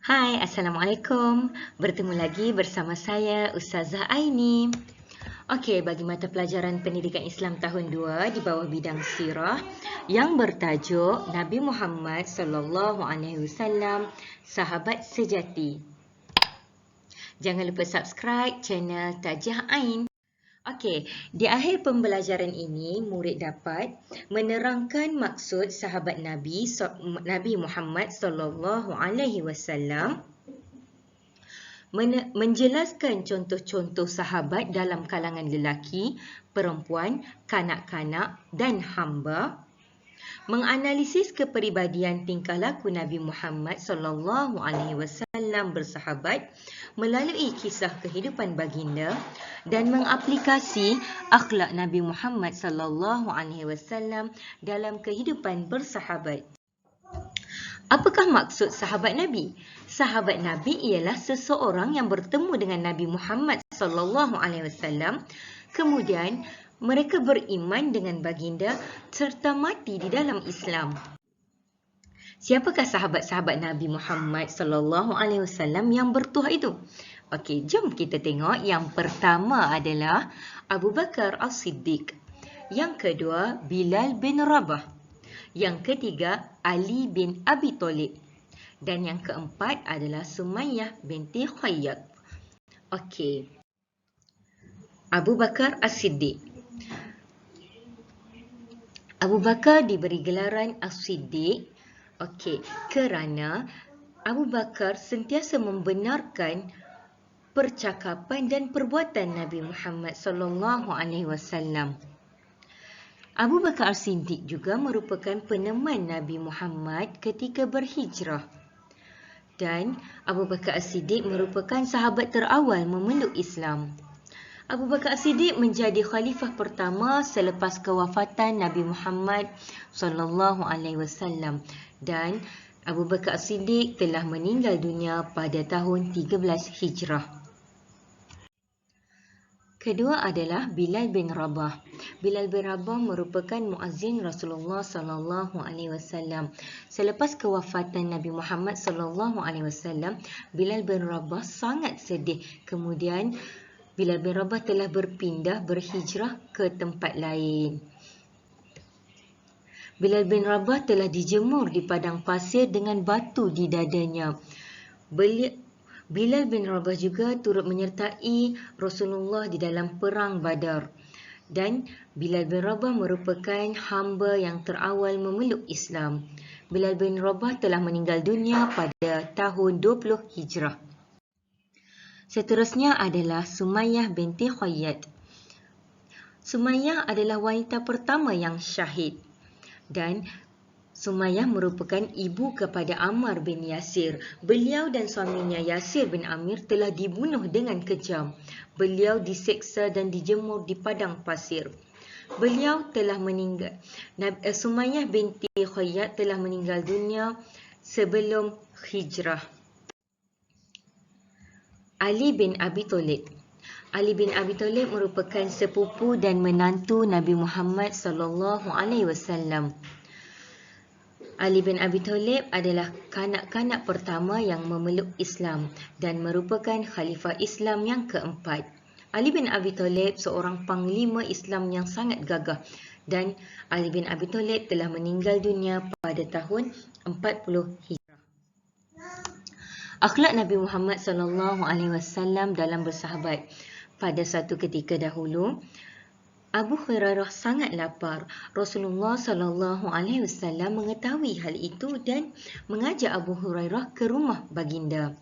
Hai, Assalamualaikum. Bertemu lagi bersama saya, Ustazah Aini. Okey, bagi mata pelajaran Pendidikan Islam tahun 2 di bawah bidang sirah yang bertajuk Nabi Muhammad sallallahu alaihi wasallam, sahabat sejati. Jangan lupa subscribe channel Tajah Ain. Okey, di akhir pembelajaran ini, murid dapat menerangkan maksud sahabat Nabi Muhammad sallallahu alaihi wasallam, menjelaskan contoh-contoh sahabat dalam kalangan lelaki, perempuan, kanak-kanak dan hamba, menganalisis kepribadian tingkah laku Nabi Muhammad sallallahu alaihi wasallam bersahabat melalui kisah kehidupan baginda dan mengaplikasi akhlak Nabi Muhammad sallallahu alaihi wasallam dalam kehidupan bersahabat. Apakah maksud sahabat Nabi? Sahabat Nabi ialah seseorang yang bertemu dengan Nabi Muhammad sallallahu alaihi wasallam, kemudian mereka beriman dengan baginda serta mati di dalam Islam. Siapakah sahabat-sahabat Nabi Muhammad sallallahu alaihi wasallam yang bertuah itu? Okey, jom kita tengok. Yang pertama adalah Abu Bakar As-Siddiq. Yang kedua, Bilal bin Rabah. Yang ketiga, Ali bin Abi Thalib. Dan yang keempat adalah Sumayyah binti Khayyat. Okey. Abu Bakar As-Siddiq. Abu Bakar diberi gelaran As-Siddiq kerana Abu Bakar sentiasa membenarkan percakapan dan perbuatan Nabi Muhammad sallallahu alaihi wasallam. Abu Bakar As-Siddiq juga merupakan peneman Nabi Muhammad ketika berhijrah. Dan Abu Bakar As-Siddiq merupakan sahabat terawal memeluk Islam. Abu Bakar As-Siddiq menjadi khalifah pertama selepas kewafatan Nabi Muhammad sallallahu alaihi wasallam, dan Abu Bakar As-Siddiq telah meninggal dunia pada tahun 13 Hijrah. Kedua adalah Bilal bin Rabah. Bilal bin Rabah merupakan muazzin Rasulullah sallallahu alaihi wasallam. Selepas kewafatan Nabi Muhammad sallallahu alaihi wasallam, Bilal bin Rabah sangat sedih. Kemudian Bilal bin Rabah telah berhijrah ke tempat lain. Bilal bin Rabah telah dijemur di padang pasir dengan batu di dadanya. Bilal bin Rabah juga turut menyertai Rasulullah di dalam perang Badar. Dan Bilal bin Rabah merupakan hamba yang terawal memeluk Islam. Bilal bin Rabah telah meninggal dunia pada tahun 20 Hijrah. Seterusnya adalah Sumayyah binti Khayyat. Sumayyah adalah wanita pertama yang syahid. Dan Sumayyah merupakan ibu kepada Ammar bin Yasir. Beliau dan suaminya Yasir bin Amir telah dibunuh dengan kejam. Beliau diseksa dan dijemur di padang pasir. Beliau telah meninggal. Sumayyah binti Khayyat telah meninggal dunia sebelum hijrah. Ali bin Abi Thalib. Ali bin Abi Thalib merupakan sepupu dan menantu Nabi Muhammad sallallahu alaihi wasallam. Ali bin Abi Thalib adalah kanak-kanak pertama yang memeluk Islam dan merupakan khalifah Islam yang keempat. Ali bin Abi Thalib seorang panglima Islam yang sangat gagah, dan Ali bin Abi Thalib telah meninggal dunia pada tahun 40 Hijrah. Akhlak Nabi Muhammad sallallahu alaihi wasallam dalam bersahabat. Pada satu ketika dahulu, Abu Hurairah sangat lapar. Rasulullah sallallahu alaihi wasallam mengetahui hal itu dan mengajak Abu Hurairah ke rumah baginda.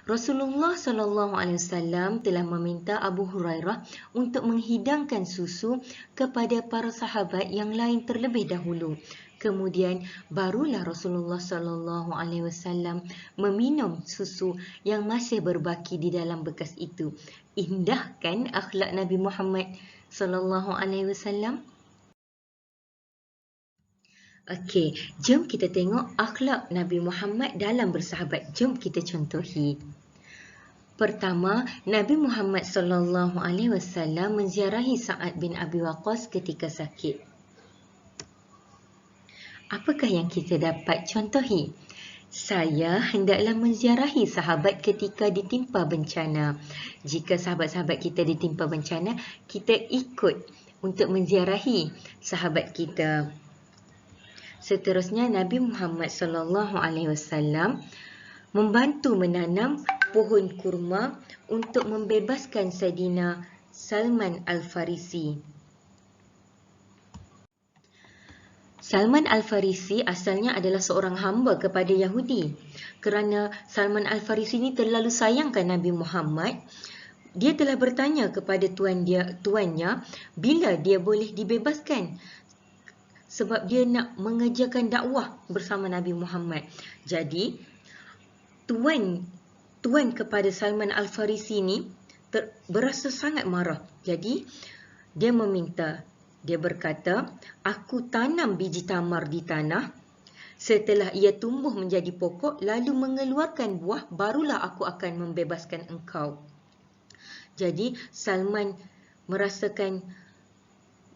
Rasulullah sallallahu alaihi wasallam telah meminta Abu Hurairah untuk menghidangkan susu kepada para sahabat yang lain terlebih dahulu. Kemudian barulah Rasulullah sallallahu alaihi wasallam meminum susu yang masih berbaki di dalam bekas itu. Indah kan akhlak Nabi Muhammad sallallahu alaihi wasallam? Okey, jom kita tengok akhlak Nabi Muhammad dalam bersahabat. Jom kita contohi. Pertama, Nabi Muhammad sallallahu alaihi wasallam menziarahi Sa'ad bin Abi Waqqas ketika sakit. Apakah yang kita dapat contohi? Saya hendaklah menziarahi sahabat ketika ditimpa bencana. Jika sahabat-sahabat kita ditimpa bencana, kita ikut untuk menziarahi sahabat kita. Seterusnya, Nabi Muhammad SAW membantu menanam pohon kurma untuk membebaskan Saidina Salman Al-Farisi. Salman Al-Farisi asalnya adalah seorang hamba kepada Yahudi. Kerana Salman Al-Farisi ini terlalu sayangkan Nabi Muhammad, dia telah bertanya kepada tuannya bila dia boleh dibebaskan. Sebab dia nak mengerjakan dakwah bersama Nabi Muhammad. Jadi, tuan kepada Salman Al-Farisi ini berasa sangat marah. Jadi, dia meminta. Dia berkata, aku tanam biji tamar di tanah. Setelah ia tumbuh menjadi pokok, lalu mengeluarkan buah, barulah aku akan membebaskan engkau. Jadi, Salman merasakan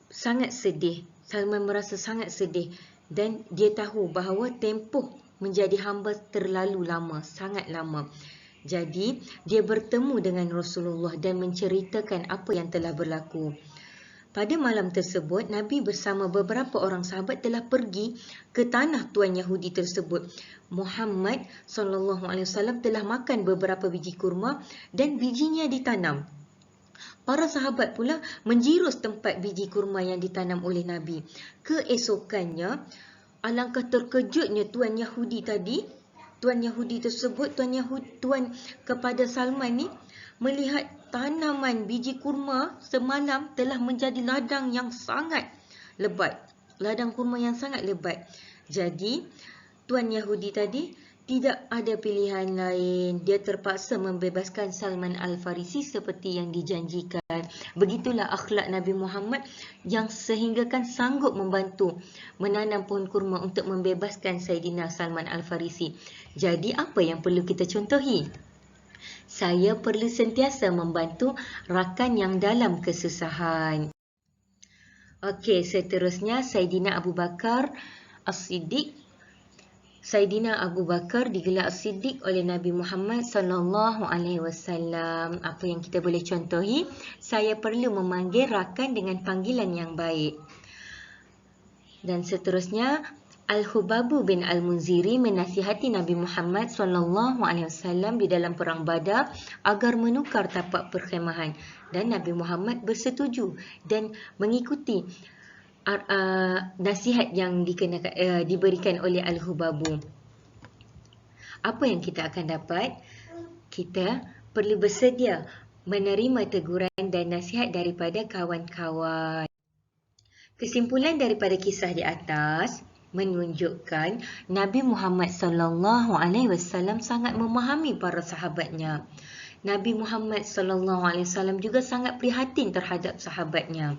sangat sedih. Salman merasa sangat sedih dan dia tahu bahawa tempoh menjadi hamba terlalu lama, sangat lama. Jadi, dia bertemu dengan Rasulullah dan menceritakan apa yang telah berlaku. Pada malam tersebut, Nabi bersama beberapa orang sahabat telah pergi ke tanah tuan Yahudi tersebut. Muhammad SAW telah makan beberapa biji kurma dan bijinya ditanam. Para sahabat pula menjirus tempat biji kurma yang ditanam oleh Nabi. Keesokannya, alangkah terkejutnya tuan Yahudi tersebut, tuan kepada Salman ni, melihat tanaman biji kurma semalam telah menjadi ladang yang sangat lebat. Ladang kurma yang sangat lebat. Jadi, tuan Yahudi tadi tidak ada pilihan lain. Dia terpaksa membebaskan Salman Al-Farisi seperti yang dijanjikan. Begitulah akhlak Nabi Muhammad yang sehinggakan sanggup membantu menanam pohon kurma untuk membebaskan Saidina Salman Al-Farisi. Jadi, apa yang perlu kita contohi? Saya perlu sentiasa membantu rakan yang dalam kesusahan. Okey, seterusnya Saidina Abu Bakar As-Siddiq. Saidina Abu Bakar digelar As-Siddiq oleh Nabi Muhammad SAW. Apa yang kita boleh contohi? Saya perlu memanggil rakan dengan panggilan yang baik. Dan seterusnya, Al-Hubabu bin Al-Munziri menasihati Nabi Muhammad SAW di dalam perang Badar agar menukar tapak perkhemahan, dan Nabi Muhammad bersetuju dan mengikuti nasihat yang diberikan oleh Al-Hubabu. Apa yang kita akan dapat? Kita perlu bersedia menerima teguran dan nasihat daripada kawan-kawan. Kesimpulan daripada kisah di atas menunjukkan Nabi Muhammad SAW sangat memahami para sahabatnya. Nabi Muhammad SAW juga sangat prihatin terhadap sahabatnya.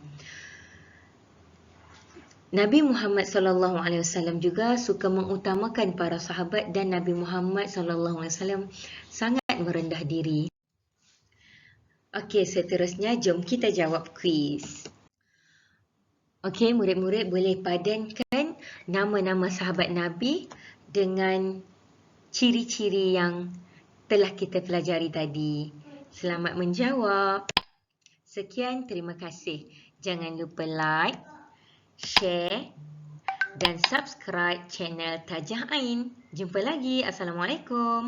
Nabi Muhammad SAW juga suka mengutamakan para sahabat, dan Nabi Muhammad SAW sangat merendah diri. Okey, seterusnya jom kita jawab kuis. Okey, murid-murid boleh padankan nama-nama sahabat Nabi dengan ciri-ciri yang telah kita pelajari tadi. Selamat menjawab. Sekian, terima kasih. Jangan lupa like, share dan subscribe channel Tajah Ain. Jumpa lagi. Assalamualaikum.